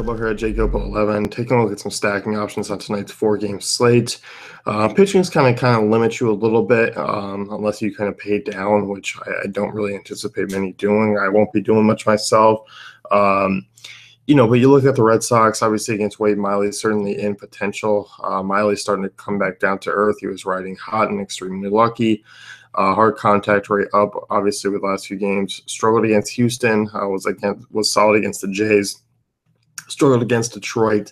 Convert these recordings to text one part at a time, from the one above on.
Gilbo here at JGilbo11, taking a look at some stacking options on tonight's 4-game slate. Pitching's kind of limit you a little bit unless you kind of pay down, which I don't really anticipate many doing. I won't be doing much myself. But you look at the Red Sox, obviously against Wade Miley, certainly in potential. Miley's starting to come back down to earth. He was riding hot and extremely lucky. Hard contact rate up, obviously, with the last few games. Struggled against Houston, was solid against the Jays. Struggled against Detroit.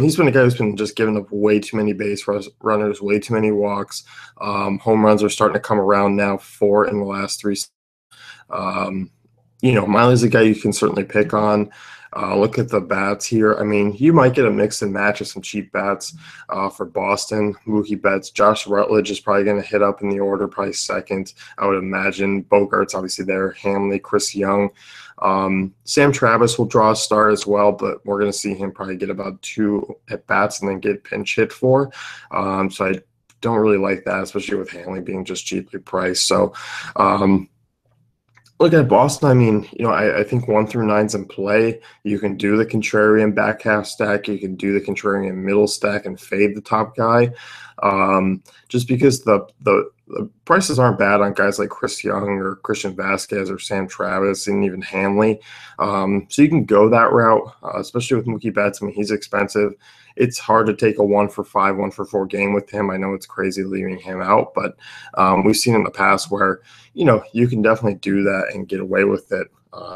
He's been a guy who's been just giving up way too many base runners, way too many walks. Home runs are starting to come around now, 4 in the last 3. Miley's a guy you can certainly pick on. Look at the bats here. I mean, you might get a mix and match of some cheap bats for Boston. Mookie Betts, Josh Rutledge is probably going to hit up in the order, probably second, I would imagine. Bogart's obviously there, Hamley, Chris Young. Sam Travis will draw a start as well, but we're going to see him probably get about 2 at-bats and then get pinch hit for. So I don't really like that, especially with Hamley being just cheaply priced. So look at Boston. I mean, I think 1 through 9's in play. You can do the contrarian back half stack. You can do the contrarian middle stack and fade the top guy. Just because the prices aren't bad on guys like Chris Young or Christian Vasquez or Sam Travis and even Hamley. So you can go that route, especially with Mookie Betts. I mean, he's expensive. It's hard to take a 1 for 5, 1 for 4 game with him. I know it's crazy leaving him out, but we've seen in the past where, you can definitely do that and get away with it,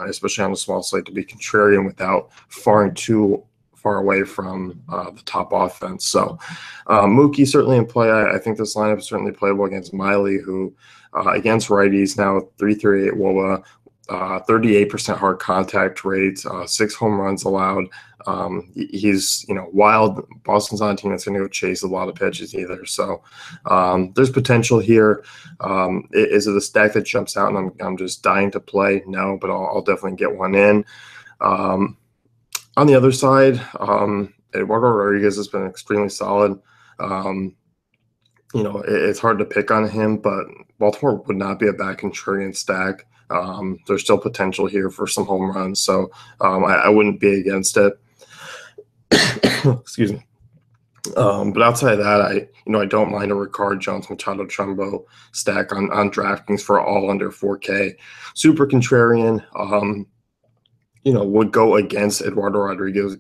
especially on a small slate, to be contrarian without faring too far away from the top offense. So Mookie certainly in play. I think this lineup is certainly playable against Miley, who against righties now 3.38 WOBA, 38% hard contact rate, 6 home runs allowed. He's wild. Boston's on a team that's going to go chase a lot of pitches either. So there's potential here. Is it a stack that jumps out and I'm just dying to play? No, but I'll definitely get one in. On the other side, Eduardo Rodriguez has been extremely solid. It's hard to pick on him, but Baltimore would not be a bad contrarian stack. There's still potential here for some home runs, so I wouldn't be against it. Excuse me. But outside of that, I don't mind a Rickard Jones Machado Trumbo stack on DraftKings for all under 4K. Super contrarian. Would go against Eduardo Rodriguez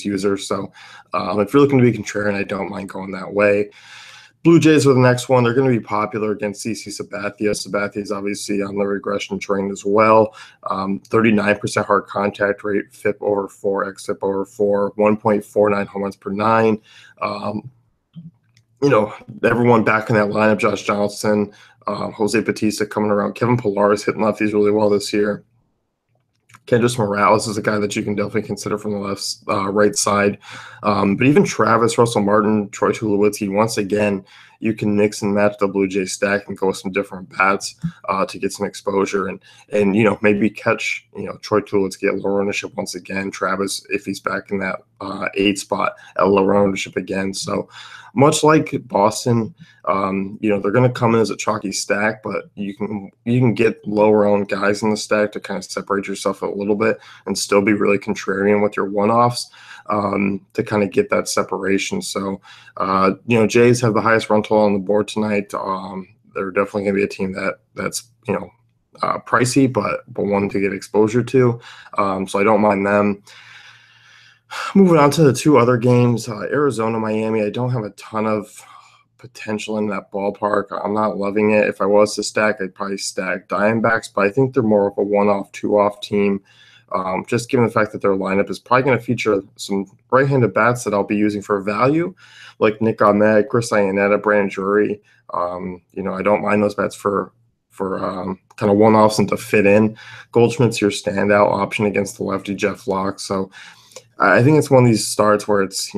user. So if you're looking to be contrarian, I don't mind going that way. Blue Jays are the next one. They're going to be popular against CC Sabathia. Sabathia is obviously on the regression train as well. 39% hard contact rate, FIP over 4, xFIP over 4, 1.49 home runs per 9. Everyone back in that lineup, Josh Johnson, Jose Bautista coming around. Kevin Pillar is hitting lefties really well this year. Kendrys Morales is a guy that you can definitely consider from the right side. But even Travis, Russell Martin, Troy Tulowitzki, once again, you can mix and match the Blue Jay stack and go with some different bats to get some exposure and maybe catch Troy Tulowitzki at lower ownership once again. Travis, if he's back in that 8 spot, at lower ownership again. So much like Boston, they're going to come in as a chalky stack, but you can get lower owned guys in the stack to kind of separate yourself a little bit and still be really contrarian with your one-offs to kind of get that separation. So, Jays have the highest run total on the board tonight. They're definitely going to be a team that's pricey, but one to get exposure to. So I don't mind them. Moving on to the 2 other games, Arizona, Miami. I don't have a ton of potential in that ballpark. I'm not loving it. If I was to stack, I'd probably stack Diamondbacks, but I think they're more of a 1-off, 2-off team. Just given the fact that their lineup is probably going to feature some right-handed bats that I'll be using for value, like Nick Ahmed, Chris Iannetta, Brandon Drury. I don't mind those bats for kind of one-offs and to fit in. Goldschmidt's your standout option against the lefty Jeff Locke. So I think it's one of these starts where it's,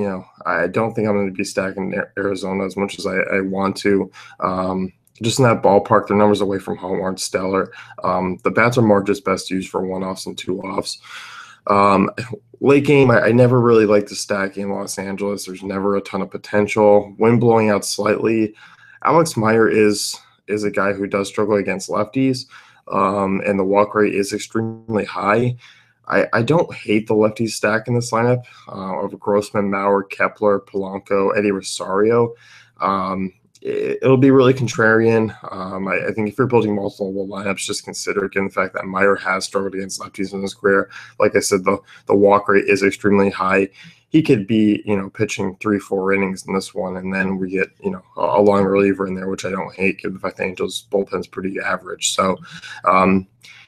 I don't think I'm going to be stacking Arizona as much as I want to. Just in that ballpark, their numbers away from home aren't stellar. The bats are more just best used for 1-offs and 2-offs. Late game, I never really like to stack in Los Angeles. There's never a ton of potential. Wind blowing out slightly. Alex Meyer is a guy who does struggle against lefties, and the walk rate is extremely high. I don't hate the lefty stack in this lineup of Grossman, Mauer, Kepler, Polanco, Eddie Rosario. It'll be really contrarian. I think if you're building multiple lineups, just consider, given the fact that Meyer has struggled against lefties in his career. Like I said, the walk rate is extremely high. He could be, pitching 3-4 innings in this one, and then we get, a long reliever in there, which I don't hate, given the fact the Angels bullpen's pretty average. So,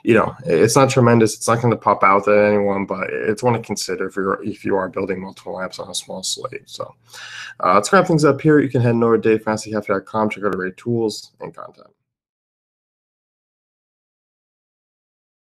it's not tremendous. It's not going to pop out at anyone, but it's one to consider if you are building multiple lineups on a small slate. So, let's wrap things up here. You can head over to DaveFantasyCafe.com, check out our great tools and content.